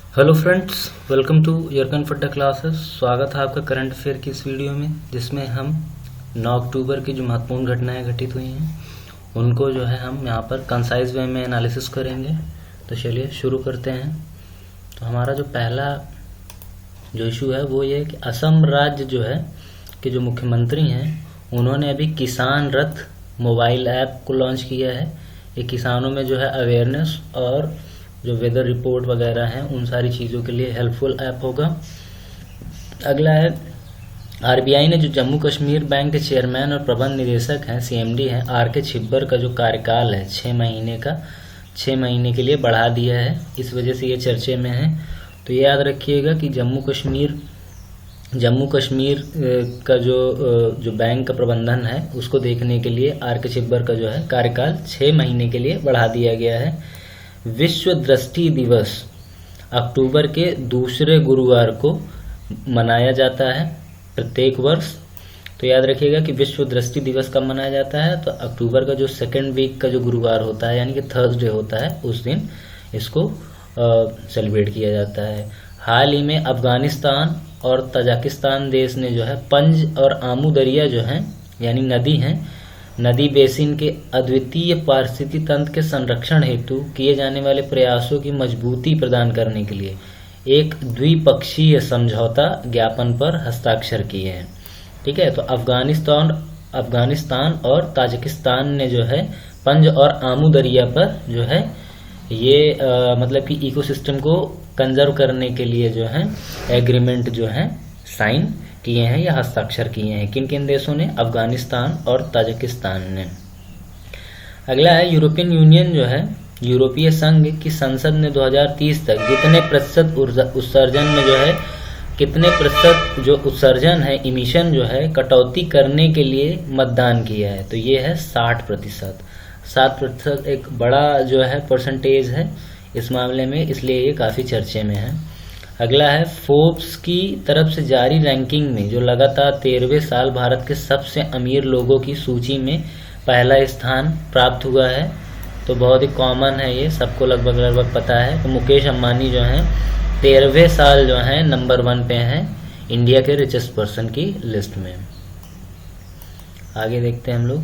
Hello friends, welcome to यरकन फड्डा classes. स्वागत है आपका करंट अफेयर की इस वीडियो में, जिसमें हम 9 अक्टूबर की जो महत्वपूर्ण घटनाएं घटित हुई हैं उनको जो है हम यहाँ पर कंसाइज वे में एनालिसिस करेंगे। तो चलिए शुरू करते हैं। तो हमारा जो पहला जो इशू है वो ये है कि असम राज्य जो है कि जो मुख्यमंत्री हैं उन्होंने अभी किसान रथ मोबाइल ऐप को लॉन्च किया है। ये किसानों में जो है अवेयरनेस और जो वेदर रिपोर्ट वगैरह हैं उन सारी चीज़ों के लिए हेल्पफुल ऐप होगा। अगला है आरबीआई ने जो जम्मू कश्मीर बैंक के चेयरमैन और प्रबंध निदेशक हैं सीएमडी हैं आर के छिब्बर का जो कार्यकाल है 6 महीने के लिए बढ़ा दिया है। इस वजह से ये चर्चे में है। तो ये याद रखिएगा कि जम्मू कश्मीर का जो बैंक का प्रबंधन है उसको देखने के लिए आर के छिब्बर का जो है कार्यकाल 6 महीने के लिए बढ़ा दिया गया है। विश्व दृष्टि दिवस अक्टूबर के दूसरे गुरुवार को मनाया जाता है प्रत्येक वर्ष। तो याद रखिएगा कि विश्व दृष्टि दिवस कब मनाया जाता है, तो अक्टूबर का जो सेकेंड वीक का जो गुरुवार होता है यानी कि थर्सडे होता है उस दिन इसको सेलिब्रेट किया जाता है। हाल ही में अफगानिस्तान और तजाकिस्तान देश ने जो है पंज और आमू दरिया जो हैं यानी नदी हैं, नदी बेसिन के अद्वितीय पारिस्थितिकी तंत्र के संरक्षण हेतु किए जाने वाले प्रयासों की मजबूती प्रदान करने के लिए एक द्विपक्षीय समझौता ज्ञापन पर हस्ताक्षर किए हैं। ठीक है, तो अफगानिस्तान और ताजिकिस्तान ने जो है पंज और आमू दरिया पर जो है ये मतलब कि इकोसिस्टम को कंजर्व करने के लिए जो है एग्रीमेंट जो है साइन किए हैं या हस्ताक्षर किए हैं। किन किन देशों ने? अफगानिस्तान और ताजिकिस्तान ने। अगला है यूरोपियन यूनियन जो है यूरोपीय संघ की संसद ने 2030 तक कितने प्रतिशत जो उत्सर्जन है इमिशन जो है कटौती करने के लिए मतदान किया है। तो ये है 60%। 60% एक बड़ा जो है परसेंटेज है इस मामले में, इसलिए ये काफ़ी चर्चे में है। अगला है फोर्ब्स की तरफ से जारी रैंकिंग में जो लगातार 13वें साल भारत के सबसे अमीर लोगों की सूची में पहला स्थान प्राप्त हुआ है। तो बहुत ही कॉमन है, ये सबको लगभग पता है। तो मुकेश अंबानी जो हैं 13वें साल जो हैं नंबर 1 पे हैं इंडिया के रिचेस्ट पर्सन की लिस्ट में। आगे देखते हैं हम लोग।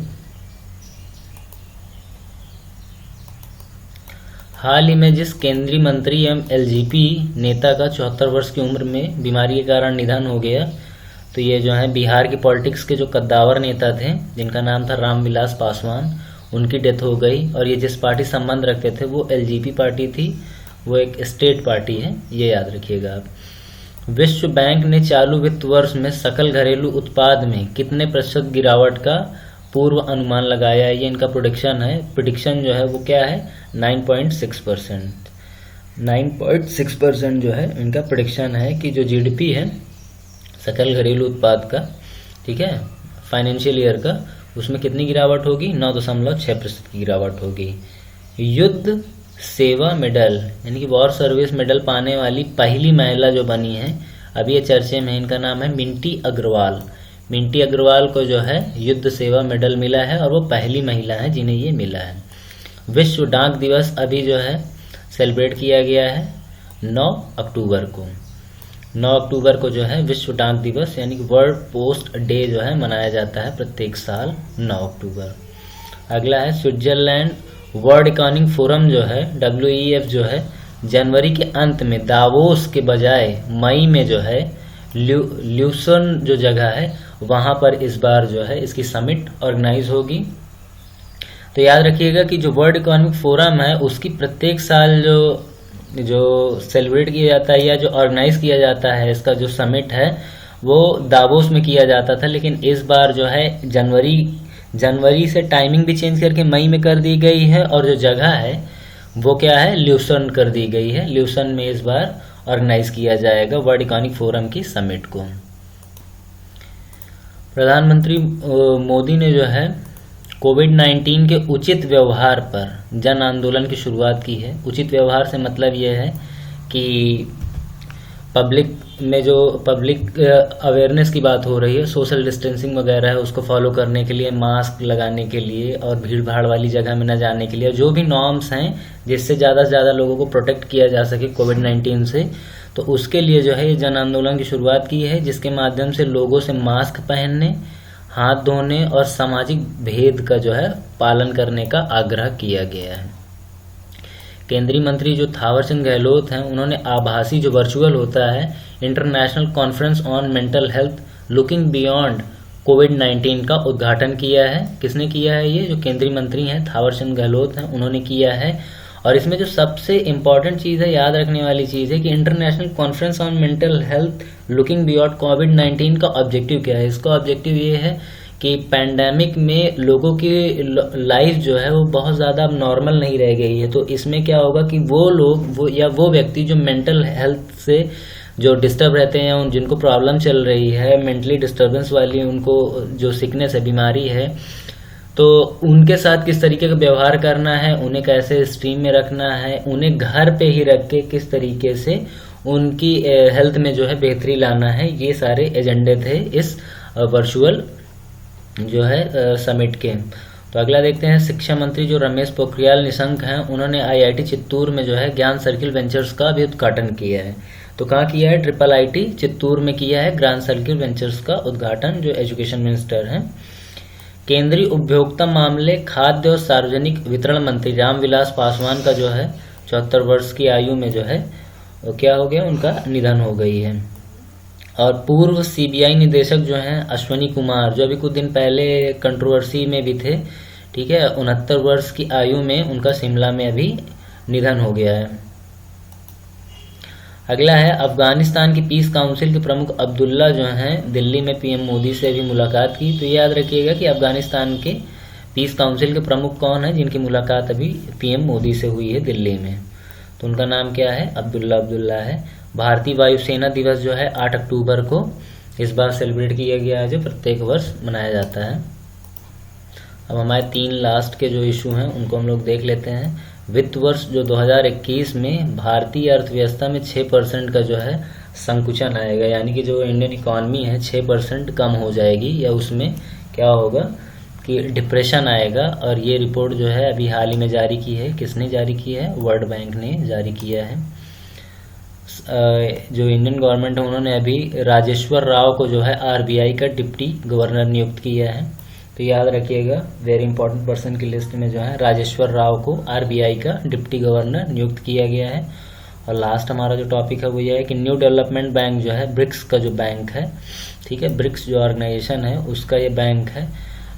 हाल ही में जिस केंद्रीय मंत्री एवं एलजेपी नेता का 74 वर्ष की उम्र में बीमारी के कारण निधन हो गया, तो ये जो है बिहार की पॉलिटिक्स के जो कद्दावर नेता थे जिनका नाम था रामविलास पासवान, उनकी डेथ हो गई। और ये जिस पार्टी संबंध रखते थे वो एलजेपी पार्टी थी, वो एक स्टेट पार्टी है, ये याद रखिएगा आप। विश्व बैंक ने चालू वित्त वर्ष में सकल घरेलू उत्पाद में कितने प्रतिशत गिरावट का पूर्व अनुमान लगाया है? ये इनका प्रोडिक्शन है। प्रोडिक्शन जो है वो क्या है? 9.6%। 9.6% जो है इनका प्रोडिक्शन है कि जो जीडीपी है सकल घरेलू उत्पाद का, ठीक है, फाइनेंशियल ईयर का, उसमें कितनी गिरावट होगी? 9.6% की गिरावट होगी। युद्ध सेवा मेडल यानी कि वॉर सर्विस मेडल पाने वाली पहली महिला जो बनी है, अभी ये चर्चे में, इनका नाम है मिंटी अग्रवाल। मिंटी अग्रवाल को जो है युद्ध सेवा मेडल मिला है और वो पहली महिला है जिन्हें ये मिला है। विश्व डाक दिवस अभी जो है सेलिब्रेट किया गया है 9 अक्टूबर को। 9 अक्टूबर को जो है विश्व डाक दिवस यानी कि वर्ल्ड पोस्ट डे जो है मनाया जाता है प्रत्येक साल 9 अक्टूबर। अगला है स्विट्जरलैंड वर्ल्ड इकोनॉमिक फोरम जो है WEF जो है जनवरी के अंत में दावोस के बजाय मई में जो है ल्यूसन जो जगह है वहाँ पर इस बार जो है इसकी समिट ऑर्गेनाइज होगी। तो याद रखिएगा कि जो वर्ल्ड इकोनॉमिक फोरम है उसकी प्रत्येक साल जो सेलिब्रेट किया जाता है या जो ऑर्गेनाइज किया जाता है, इसका जो समिट है वो दावोस में किया जाता था, लेकिन इस बार जो है जनवरी से टाइमिंग भी चेंज करके मई में कर दी गई है और जो जगह है वो क्या है? ल्यूसन कर दी गई है। ल्यूसन में इस बार ऑर्गेनाइज किया जाएगा वर्ल्ड इकोनॉमिक फोरम की समिट को। प्रधानमंत्री मोदी ने जो है कोविड-19 के उचित व्यवहार पर जन आंदोलन की शुरुआत की है। उचित व्यवहार से मतलब ये है कि पब्लिक में जो पब्लिक अवेयरनेस की बात हो रही है, सोशल डिस्टेंसिंग वगैरह है उसको फॉलो करने के लिए, मास्क लगाने के लिए और भीड़ भाड़ वाली जगह में न जाने के लिए, जो भी नॉर्म्स हैं जिससे ज़्यादा से ज़्यादा लोगों को प्रोटेक्ट किया जा सके कोविड-19 से, तो उसके लिए जो है ये जन आंदोलन की शुरुआत की है, जिसके माध्यम से लोगों से मास्क पहनने, हाथ धोने और सामाजिक भेद का जो है पालन करने का आग्रह किया गया है। केंद्रीय मंत्री जो थावरचंद गहलोत हैं, उन्होंने आभासी जो वर्चुअल होता है international conference on mental health looking beyond कोविड-19 का उद्घाटन किया है। किसने किया है? ये जो केंद्रीय मंत्री हैं थावरचंद गहलोत हैं, उन्होंने किया है। और इसमें जो सबसे इम्पॉर्टेंट चीज़ है, याद रखने वाली चीज़ है कि international conference on mental health looking beyond कोविड-19 का ऑब्जेक्टिव क्या है? इसका ऑब्जेक्टिव ये है कि पैंडेमिक में लोगों की लाइफ जो है वो बहुत ज़्यादा अब नॉर्मल नहीं रह गई है। तो इसमें क्या होगा कि वो लोग वो व्यक्ति जो मेंटल हेल्थ से जो डिस्टर्ब रहते हैं, उन जिनको प्रॉब्लम चल रही है मेंटली डिस्टर्बेंस वाली, उनको जो सिकनेस है, बीमारी है, तो उनके साथ किस तरीके का व्यवहार करना है, उन्हें कैसे स्ट्रीम में रखना है, उन्हें घर पे ही रख के किस तरीके से उनकी हेल्थ में जो है बेहतरी लाना है, ये सारे एजेंडे थे इस वर्चुअल जो है समिट के। तो अगला देखते हैं, शिक्षा मंत्री जो रमेश पोखरियाल निशंक हैं, उन्होंने IIT चित्तूर में जो है ज्ञान सर्किल वेंचर्स का भी उद्घाटन किया है। तो कहाँ किया है? IIIT चित्तूर में किया है ज्ञान सर्किल वेंचर्स का उद्घाटन, जो एजुकेशन मिनिस्टर हैं। केंद्रीय उपभोक्ता मामले, खाद्य और सार्वजनिक वितरण मंत्री रामविलास पासवान का जो है 74 वर्ष की आयु में जो है क्या हो गया, उनका निधन हो गई है। और पूर्व CBI निदेशक जो हैं अश्वनी कुमार, जो अभी कुछ दिन पहले कंट्रोवर्सी में भी थे, ठीक है, 69 वर्ष की आयु में उनका शिमला में अभी निधन हो गया है। अगला है, अफगानिस्तान की पीस काउंसिल के प्रमुख अब्दुल्ला जो हैं दिल्ली में PM मोदी से भी मुलाकात की। तो ये याद रखिएगा कि अफगानिस्तान के पीस काउंसिल के प्रमुख कौन है जिनकी मुलाकात अभी PM मोदी से हुई है दिल्ली में। तो उनका नाम क्या है? अब्दुल्ला है। भारतीय वायुसेना दिवस जो है 8 अक्टूबर को इस बार सेलिब्रेट किया गया है, जो प्रत्येक वर्ष मनाया जाता है। अब हमारे 3 लास्ट के जो इशू हैं उनको हम लोग देख लेते हैं। वित्त वर्ष जो 2021 में भारतीय अर्थव्यवस्था में 6% का जो है संकुचन आएगा, यानी कि जो इंडियन इकॉनमी है 6% कम हो जाएगी, या उसमें क्या होगा कि डिप्रेशन आएगा। और ये रिपोर्ट जो है अभी हाल ही में जारी की है। किसने जारी की है? वर्ल्ड बैंक ने जारी किया है। जो इंडियन गवर्नमेंट है उन्होंने अभी राजेश्वर राव को जो है RBI का डिप्टी गवर्नर नियुक्त किया है। तो याद रखिएगा, वेरी इंपॉर्टेंट पर्सन की लिस्ट में जो है राजेश्वर राव को RBI का डिप्टी गवर्नर नियुक्त किया गया है। और लास्ट हमारा जो टॉपिक है वो ये है कि न्यू डेवलपमेंट बैंक जो है, ब्रिक्स का जो बैंक है, ठीक है, ब्रिक्स जो ऑर्गेनाइजेशन है उसका ये बैंक है।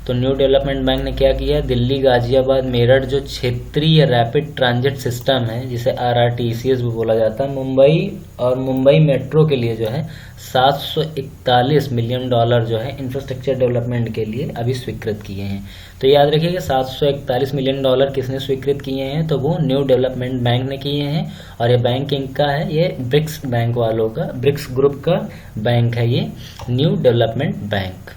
तो न्यू डेवलपमेंट बैंक ने क्या किया? दिल्ली, गाजियाबाद, मेरठ जो क्षेत्रीय रैपिड ट्रांजिट सिस्टम है, जिसे RRTCS भी बोला जाता है, मुंबई मेट्रो के लिए जो है $741 मिलियन जो है इंफ्रास्ट्रक्चर डेवलपमेंट के लिए अभी स्वीकृत किए हैं। तो याद रखिएगा $741 मिलियन किसने स्वीकृत किए हैं? तो वो न्यू डेवलपमेंट बैंक ने किए हैं। और ये बैंक इनका है, ये ब्रिक्स बैंक वालों का, ब्रिक्स ग्रुप का बैंक है ये न्यू डेवलपमेंट बैंक।